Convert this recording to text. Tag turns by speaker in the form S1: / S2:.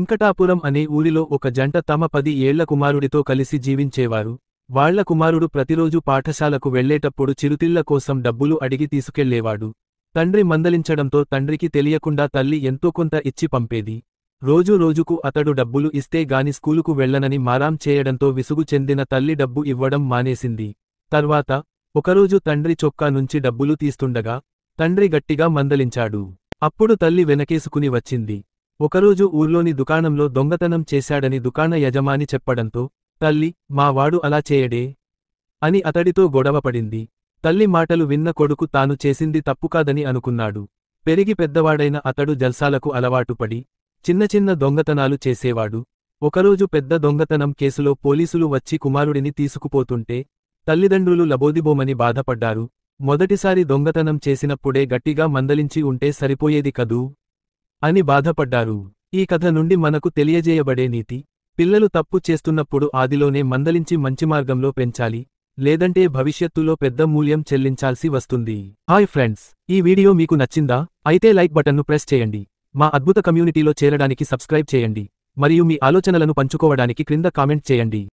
S1: వెంకటాపురం అనే ఊరిలో ఒక జంట తమ 10 ఏళ్ల కుమారుడితో కలిసి జీవించేవారు. వాళ్ల కుమారుడు ప్రతిరోజు పాఠశాలకు వెళ్లేటప్పుడు చిరుతిళ్ల కోసం డబ్బులు అడిగి తీసుకెళ్లేవాడు. తండ్రి మందలించడంతో తండ్రికి తెలియకుండా తల్లి ఎంతో కొంత ఇచ్చి పంపేది. రోజు రోజుకు అతడు డబ్బులు ఇస్తే గాని స్కూలుకు వెళ్లనని మారాం చేయడంతో విసుగు చెందిన తల్లి డబ్బు ఇవ్వడం మానేసింది. తర్వాత ఒకరోజు తండ్రి చొక్కా నుంచి డబ్బులు తీస్తుండగా తండ్రి గట్టిగా మందలించాడు. అప్పుడు తల్లి వెనకేసుకుని వచ్చింది. ఒకరోజు ఊర్లోని దుకాణంలో దొంగతనం చేశాడని దుకాణ యజమాని చెప్పడంతో తల్లి, మా వాడు అలా చేయడే అని అతడితో గొడవపడింది. తల్లి మాటలు విన్న కొడుకు తాను చేసింది తప్పుకాదని అనుకున్నాడు. పెరిగి పెద్దవాడైన అతడు జల్సాలకు అలవాటుపడి చిన్న చిన్న దొంగతనాలు చేసేవాడు. ఒకరోజు పెద్ద దొంగతనం కేసులో పోలీసులు వచ్చి కుమారుడిని తీసుకుపోతుంటే తల్లిదండ్రులు లబోదిబోమని బాధపడ్డారు. మొదటిసారి దొంగతనం చేసినప్పుడే గట్టిగా మందలించి ఉంటే సరిపోయేది కదూ అని బాధపడ్డారు. ఈ కథ నుండి మనకు తెలియజేయబడే నీతి: పిల్లలు తప్పు చేస్తున్నప్పుడు ఆదిలోనే మందలించి మంచి మార్గంలో పెంచాలి, లేదంటే భవిష్యత్తులో పెద్ద మూల్యం చెల్లించాల్సి వస్తుంది. హాయ్ ఫ్రెండ్స్, ఈ వీడియో మీకు నచ్చిందా? అయితే లైక్ బటన్ను ప్రెస్ చేయండి. మా అద్భుత కమ్యూనిటీలో చేరడానికి సబ్స్క్రైబ్ చేయండి మరియు మీ ఆలోచనలను పంచుకోవడానికి క్రింద కామెంట్ చేయండి.